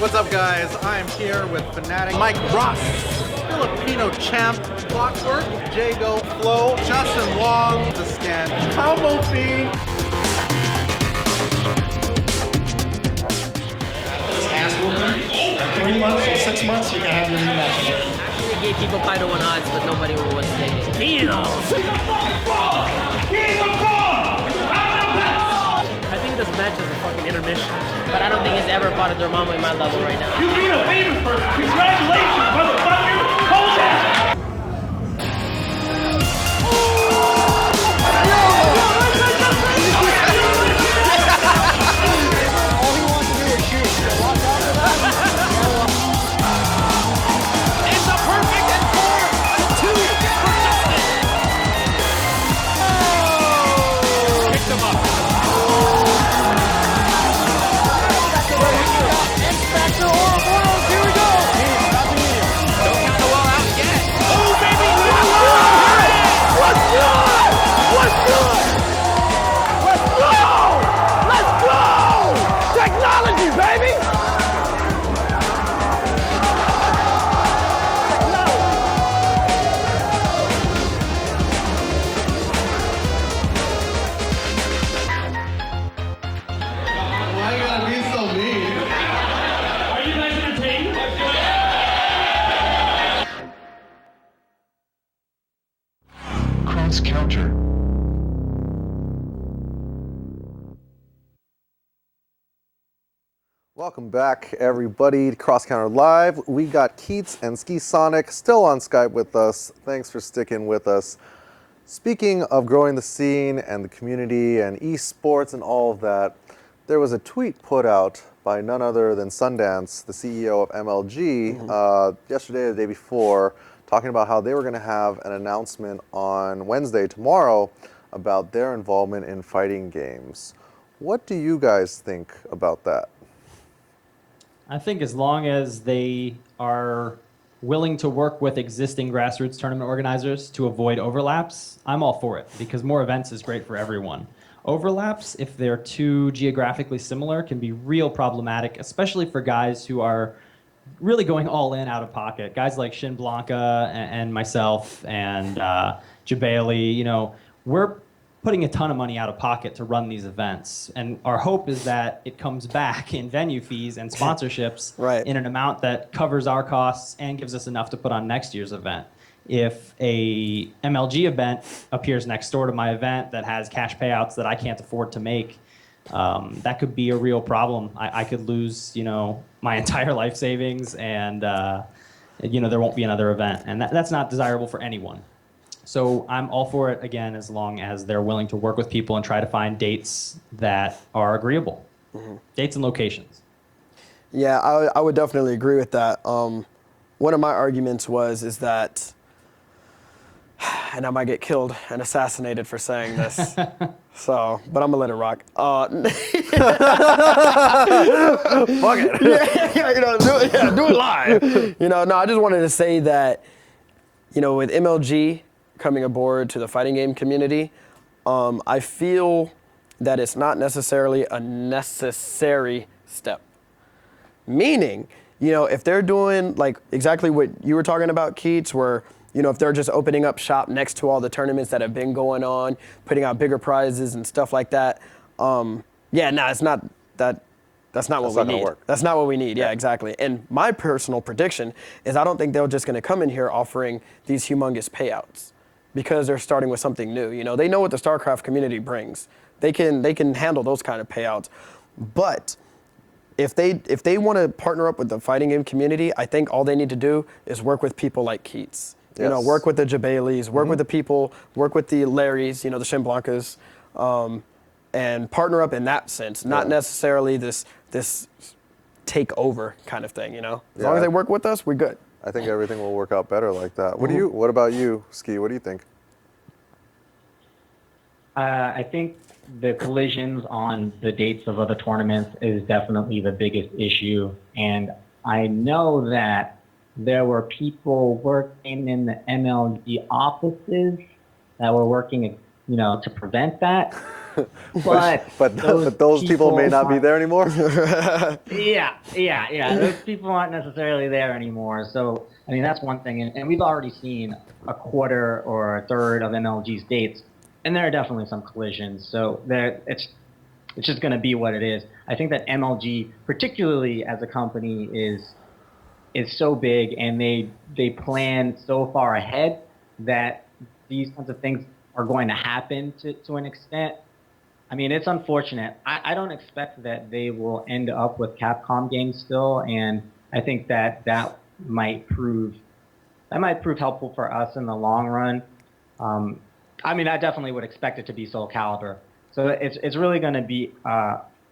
What's up, guys? I'm here with Fanatic Mike Ross, Filipino champ Clockwork, Jago Flo, Justin Wong, the Scan Combo Fiend. 3 months or 6 months, you can have your rematch. Actually, gave people 5-1 odds, but nobody was saying it. I think this match is a fucking intermission, but I don't think it's ever fought a thermometer in my level right now. You beat a famous person. Congratulations, motherfucker. Hold that. All he wants to do is shoot. So watch out for that. It's a perfect and 4-2 for Justin. Oh! Picked him up. X-Factor Ouroboros, here we go. Don't count the wall out yet. Oh, baby. What's good? What's good? Let's go! Let's go! Technology, baby! Why you gotta be so mean? Are you guys entertained? Cross counter. Welcome back, everybody, to Cross Counter Live. We got Keits and Skisonic still on Skype with us. Thanks for sticking with us. Speaking of growing the scene and the community and esports and all of that, there was a tweet put out by none other than Sundance, the CEO of MLG, yesterday or the day before, talking about how they were going to have an announcement on Wednesday, tomorrow, about their involvement in fighting games. What do you guys think about that? I think as long as they are willing to work with existing grassroots tournament organizers to avoid overlaps, I'm all for it, because more events is great for everyone. Overlaps, if they're too geographically similar, can be real problematic, especially for guys who are really going all in out of pocket. Guys like Shin Blanca and myself and Jabali, you know, we're putting a ton of money out of pocket to run these events. And our hope is that it comes back in venue fees and sponsorships Right. in an amount that covers our costs and gives us enough to put on next year's event. If a MLG event appears next door to my event that has cash payouts that I can't afford to make, that could be a real problem. I could lose, you know, my entire life savings, and you know, there won't be another event, and that's not desirable for anyone. So I'm all for it, again, as long as they're willing to work with people and try to find dates that are agreeable. Dates and locations. Yeah, I would definitely agree with that. One of my arguments is that, and I might get killed and assassinated for saying this, so, but I'm gonna let it rock. Fuck it. Yeah, you know, do it live. You know, no, I just wanted to say that, you know, with MLG coming aboard to the fighting game community, I feel that it's not necessarily a necessary step. Meaning, you know, if they're doing like exactly what you were talking about, Keits, where, you know, if they're just opening up shop next to all the tournaments that have been going on, putting out bigger prizes and stuff like that, yeah, no, it's not that. That's not what we need. That's not what we need. Yeah, exactly. And my personal prediction is I don't think they're just going to come in here offering these humongous payouts because they're starting with something new. You know, they know what the StarCraft community brings. They can handle those kind of payouts. But if they want to partner up with the fighting game community, I think all they need to do is work with people like Keits. You know, work with the Jabalis, work with the people, work with the Larrys, you know, the Shin Blancas, and partner up in that sense, not necessarily this take over kind of thing, you know? As long as they work with us, we're good. I think everything will work out better like that. What about you, Ski? What do you think? I think the collisions on the dates of other tournaments is definitely the biggest issue. And I know that there were people working in the MLG offices that were working, you know, to prevent that. but those people may not be there anymore. Yeah. Those people aren't necessarily there anymore. So, I mean, that's one thing. And we've already seen a quarter or a third of MLG's dates, and there are definitely some collisions. So it's just going to be what it is. I think that MLG, particularly as a company, is so big, and they plan so far ahead that these kinds of things are going to happen to an extent. I mean, it's unfortunate. I don't expect that they will end up with Capcom games still, and I think that might prove helpful for us in the long run. I mean, I definitely would expect it to be Soul Calibur. So it's really going to be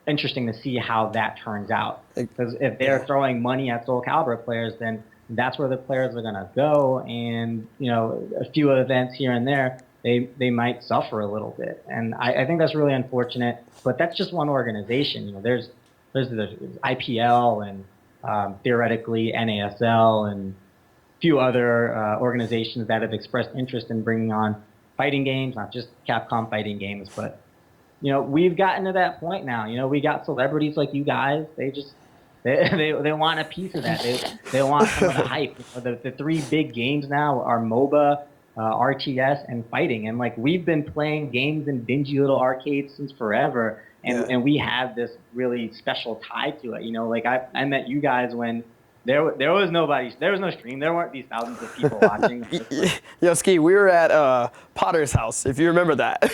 interesting to see how that turns out. Because if they're throwing money at Soul Calibur players, then that's where the players are going to go, and a few events here and there, they might suffer a little bit, and I think that's really unfortunate. But that's just one organization. There's the IPL and theoretically NASL and a few other organizations that have expressed interest in bringing on fighting games, not just Capcom fighting games, but we've gotten to that point now. We got celebrities like you guys. They want a piece of that. They want some of the hype. The three big games now are MOBA, RTS, and fighting. And we've been playing games in dingy little arcades since forever, and we have this really special tie to it. I met you guys when there was no stream. There weren't these thousands of people watching. Yo, Ski, we were at Potter's house, if you remember that.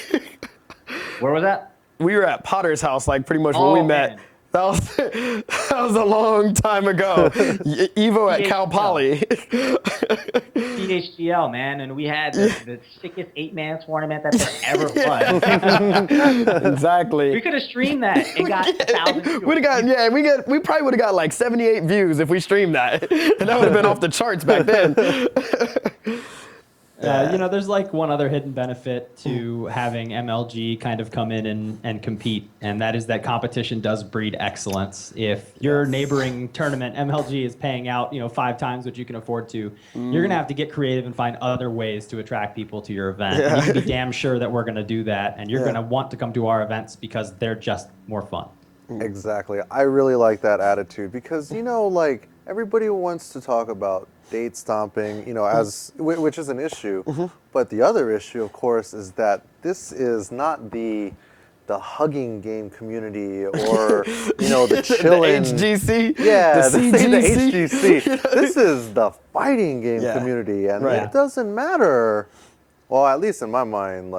Where was that? We were at Potter's house, pretty much when we met. Man. That was a long time ago. Evo at Cal Poly. CHGL, man, and we had the sickest 8-man tournament that there ever was. Exactly. We could have streamed that and got 1,000 views. We probably would have got 78 views if we streamed that, and that would have been off the charts back then. There's one other hidden benefit to having MLG kind of come in and compete, and that is that competition does breed excellence. If your neighboring tournament, MLG, is paying out 5 times what you can afford to, you're going to have to get creative and find other ways to attract people to your event. And you can be damn sure that we're going to do that, and you're going to want to come to our events because they're just more fun. Exactly. I really like that attitude because, everybody wants to talk about date stomping, which is an issue. But the other issue, of course, is that this is not the hugging game community or, the chilling. The HGC? Yeah, the HGC. This is the fighting game community. And it doesn't matter. Well, at least in my mind,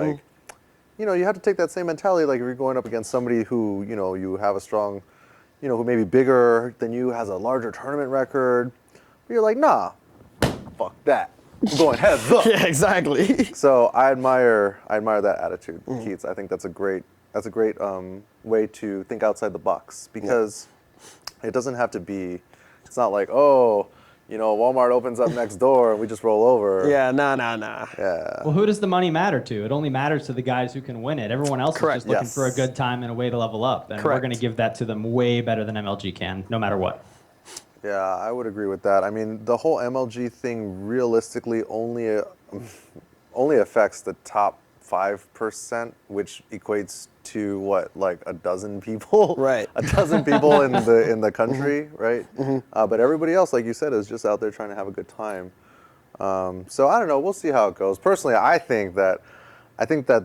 you have to take that same mentality. If you're going up against somebody who, you have a strong, who may be bigger than you, has a larger tournament record. But you're like, nah, fuck that. I'm going heads up. Yeah, exactly. So I admire that attitude, Keits. I think that's a great way to think outside the box because it doesn't have to be. It's not like, Walmart opens up next door and we just roll over. Yeah, nah. Yeah. Well, who does the money matter to? It only matters to the guys who can win it. Everyone else is just looking for a good time and a way to level up. And we're going to give that to them way better than MLG can, no matter what. Yeah, I would agree with that. I mean, the whole MLG thing realistically only affects the top 5%, which equates to what, a dozen people? Right. A dozen people in the country, right? But everybody else, like you said, is just out there trying to have a good time. So I don't know. We'll see how it goes. Personally, I think that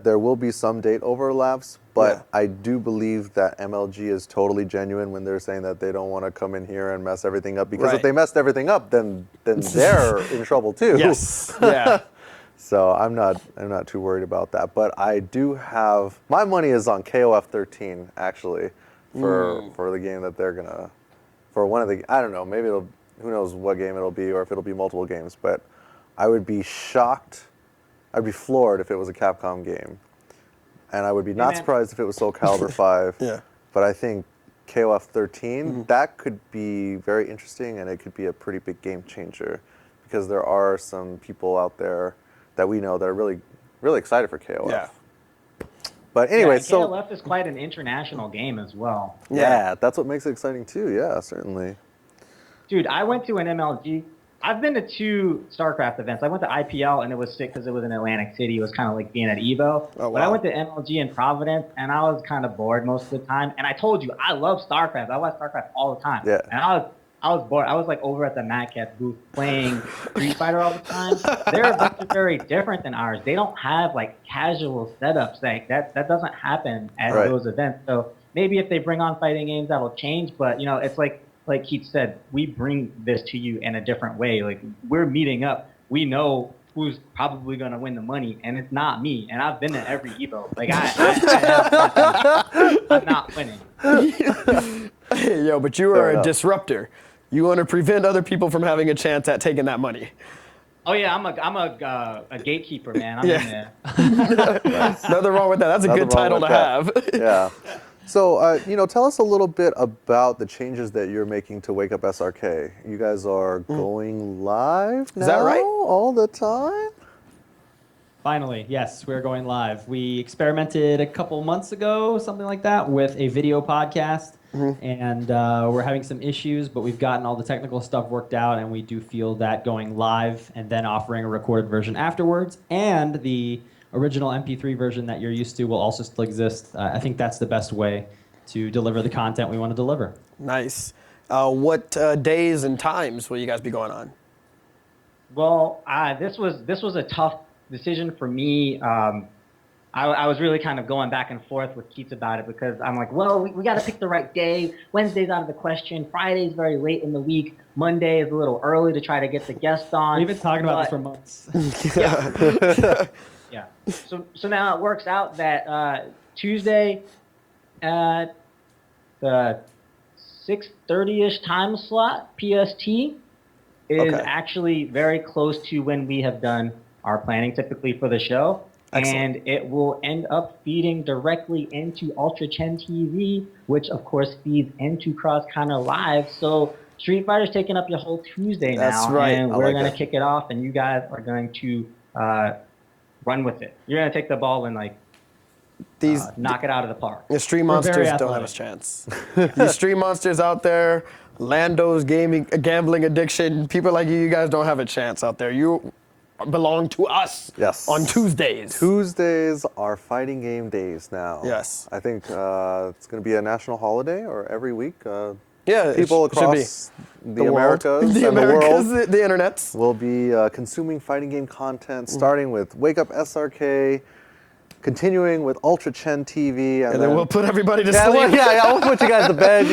there will be some date overlaps, but I do believe that MLG is totally genuine when they're saying that they don't want to come in here and mess everything up. Because if they messed everything up, then they're in trouble too. Yes. Yeah. So I'm not too worried about that. But I do have my money is on KOF 13 actually for the game that they're gonna for one of the I don't know maybe who knows what game it'll be or if it'll be multiple games. But I would be shocked. I'd be floored if it was a Capcom game, and I would be not surprised if it was Soul Calibur 5. Yeah. But I think KOF 13 that could be very interesting, and it could be a pretty big game changer because there are some people out there that we know that are really, really excited for KOF. Yeah. But anyway, KOF is quite an international game as well. Yeah, that's what makes it exciting too. Yeah, certainly. Dude, I went to an MLG I've been to 2 StarCraft events. I went to IPL and it was sick because it was in Atlantic City. It was kind of like being at Evo. Oh, But I wow. went to MLG in Providence and I was kind of bored most of the time. And I told you I love StarCraft. I watch StarCraft all the time. Yeah. And I was bored. I was like over at the Mad Catz booth playing Street Fighter all the time. Their events are very different than ours. They don't have like casual setups. Like that doesn't happen at Right. those events. So maybe if they bring on fighting games, that'll change. But you know, it's like Keith said, we bring this to you in a different way. Like we're meeting up. We know who's probably going to win the money, and it's not me. And I've been to every Evo. Like I'm not winning. Yo, but you Fair are a enough. disruptor. You want to prevent other people from having a chance at taking that money. Oh yeah, I'm a gatekeeper, man. I'm Yeah. in there. Nothing wrong with that. That's a Nothing good wrong title to with that. have. Yeah. So, tell us a little bit about the changes that you're making to Wake Up SRK. You guys are going live now? Is that right? All the time? Finally, yes, we're going live. We experimented a couple months ago, something like that, with a video podcast, and we're having some issues, but we've gotten all the technical stuff worked out, and we do feel that going live and then offering a recorded version afterwards, and the original MP3 version that you're used to will also still exist. I think that's the best way to deliver the content we want to deliver. Nice. What days and times will you guys be going on? Well, this was a tough decision for me. I was really kind of going back and forth with Keits about it because I'm like, well, we got to pick the right day. Wednesday's out of the question. Friday's very late in the week. Monday is a little early to try to get the guest on. We've been talking about this for months. Yeah. So now it works out that Tuesday at the 6:30-ish time slot PST is actually very close to when we have done our planning typically for the show. Excellent. And it will end up feeding directly into Ultra Chen TV, which of course feeds into Cross Counter Live. So Street Fighter's taking up your whole Tuesday now. That's right. And I we're like going to that. kick it off, and you guys are going to run with it. You're going to take the ball and These knock it out of the park. the stream We're very monsters don't have a athletic. chance. These stream monsters out there, Lando's gambling addiction, people like you guys don't have a chance out there. You belong to us. Yes. On Tuesdays. Tuesdays are fighting game days now. Yes. I think it's going to be a national holiday or every week. Yeah, it People should be. across the world. Americas the and Americas, the world the internets. will be consuming fighting game content, starting with Wake Up SRK, continuing with Ultra Chen TV, And then we'll put everybody to yeah, sleep. we'll put you guys to bed,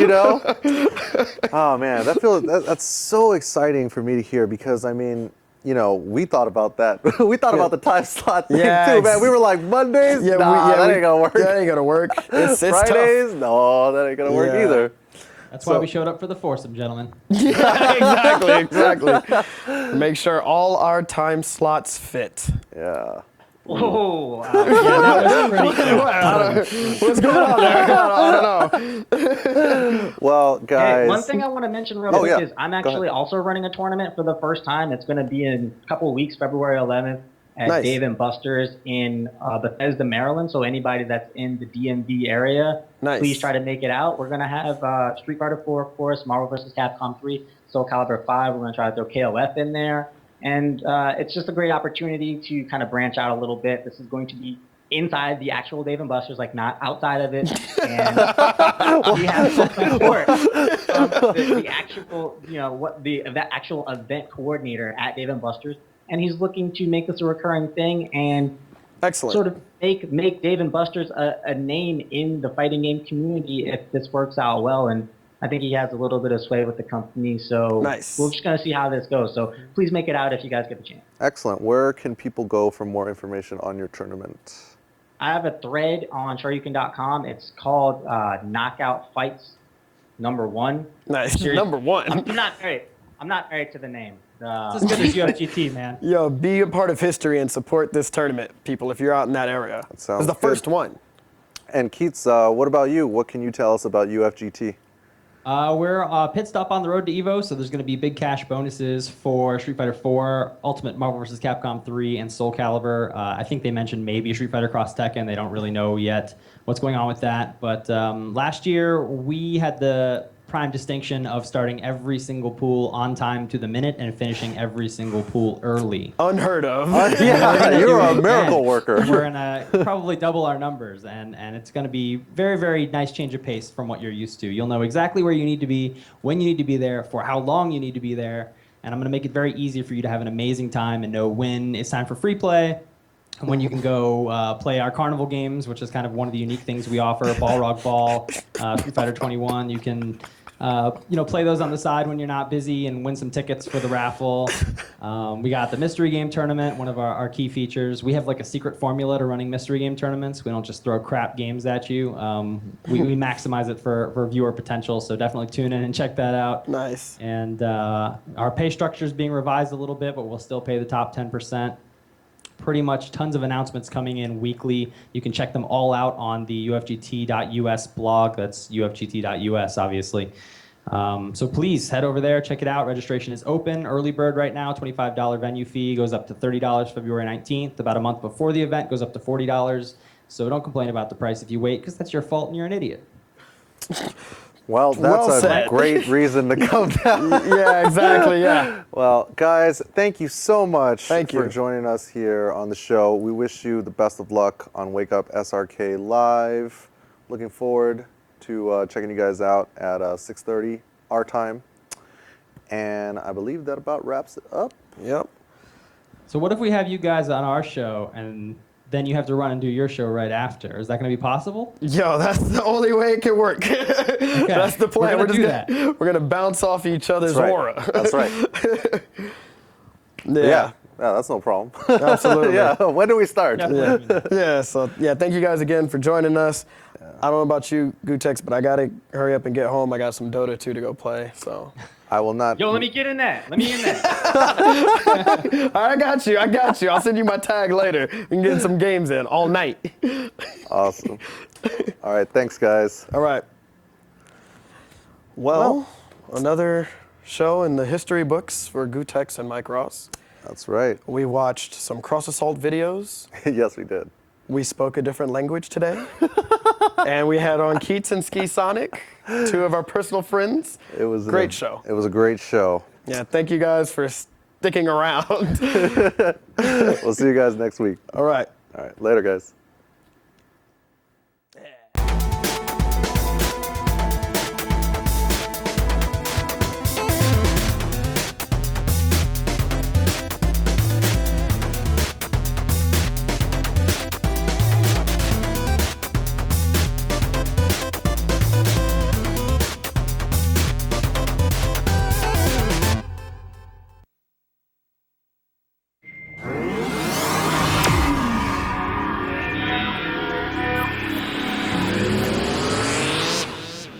Oh man, that's so exciting for me to hear because I mean, we thought about that. We thought about the time slot thing Yeah, too, man. We were like Mondays, that ain't gonna work. That ain't gonna work. It's Fridays, tough. no, that ain't gonna work Yeah. either. That's why we showed up for the foursome, gentlemen. Exactly. Make sure all our time slots fit. Yeah. Oh, What's going on there? I don't know. Well, guys. hey, one thing I want to mention real Oh, quick yeah. is I'm Go actually ahead. also running a tournament for the first time. It's going to be in a couple of weeks, February 11th, at Nice. Dave and Buster's in Bethesda, Maryland. So anybody that's in the DMV area, Nice. please try to make it out. We're going to have Street Fighter 4, of course, Marvel vs. Capcom 3, Soul Calibur 5. We're going to try to throw KOF in there. And it's just a great opportunity to kind of branch out a little bit. This is going to be inside the actual Dave and Buster's, like not outside of it. And we have support from the actual, the actual event coordinator at Dave and Buster's, and he's looking to make this a recurring thing and Excellent. sort of make Dave and Buster's a name in the fighting game community if this works out well. And I think he has a little bit of sway with the company, so Nice. we're just going to see how this goes. So please make it out if you guys get the chance. Excellent. Where can people go for more information on your tournament? I have a thread on shoryuken.com. It's called Knockout Fights #1. Nice. Seriously. Number one. I'm not married to the name. It's as good as UFGT, man. Yo, be a part of history and support this tournament, people, if you're out in that area. sounds It's the first good. one. And Keits, what about you? What can you tell us about UFGT? We're pit stop on the road to EVO, so there's going to be big cash bonuses for Street Fighter 4, Ultimate Marvel vs. Capcom 3, and Soul Calibur. I think they mentioned maybe Street Fighter Cross Tekken. They don't really know yet what's going on with that. But last year, we had the prime distinction of starting every single pool on time to the minute and finishing every single pool early. Unheard of. Yeah, you're a miracle And worker. we're gonna probably double our numbers, and it's gonna be very, very nice change of pace from what you're used to. You'll know exactly where you need to be, when you need to be there, for how long you need to be there, and I'm gonna make it very easy for you to have an amazing time and know when it's time for free play, and when you can go play our carnival games, which is kind of one of the unique things we offer: Ball Rock Ball, Street Fighter 21. You can play those on the side when you're not busy and win some tickets for the raffle. We got the mystery game tournament, one of our key features. We have like a secret formula to running mystery game tournaments. We don't just throw crap games at you. We maximize it for viewer potential, so definitely tune in and check that out. Nice. And our pay structure is being revised a little bit, but we'll still pay the top 10%. Pretty much tons of announcements coming in weekly. You can check them all out on the ufgt.us blog. That's ufgt.us, obviously. So please head over there, check it out. Registration is open. Early bird right now, $25 venue fee, goes up to $30 February 19th. About a month before the event, goes up to $40. So don't complain about the price if you wait, because that's your fault and you're an idiot. Well, that's Well a said. great reason to come down. Yeah, exactly. Yeah. Well, guys, thank you so much Thank for you. joining us here on the show. We wish you the best of luck on Wake Up SRK Live. Looking forward to checking you guys out at 6:30 our time. And I believe that about wraps it up. Yep. So what if we have you guys on our show and then you have to run and do your show right after? Is that going to be possible? Yo, that's the only way it can work. That's the plan. We're gonna do that. We're gonna bounce off each other's That's right. aura. That's right. Yeah. Yeah, that's no problem. Absolutely. Yeah, when do we start? Definitely. Yeah, so yeah, thank you guys again for joining us. I don't know about you, Gootecks, but I gotta hurry up and get home. I got some Dota 2 to go play, so. I will not. Yo, let me get in that. Let me in that. I got you. I'll send you my tag later. We can get some games in all night. Awesome. All right, thanks, guys. All right. Well, another show in the history books for Gootecks and Mike Ross. That's right. We watched some cross assault videos. Yes, we did. We spoke a different language today. And we had on Keits and Skisonic, two of our personal friends. It was great show. It was a great show. Yeah, thank you guys for sticking around. We'll see you guys next week. All right. All right, later, guys.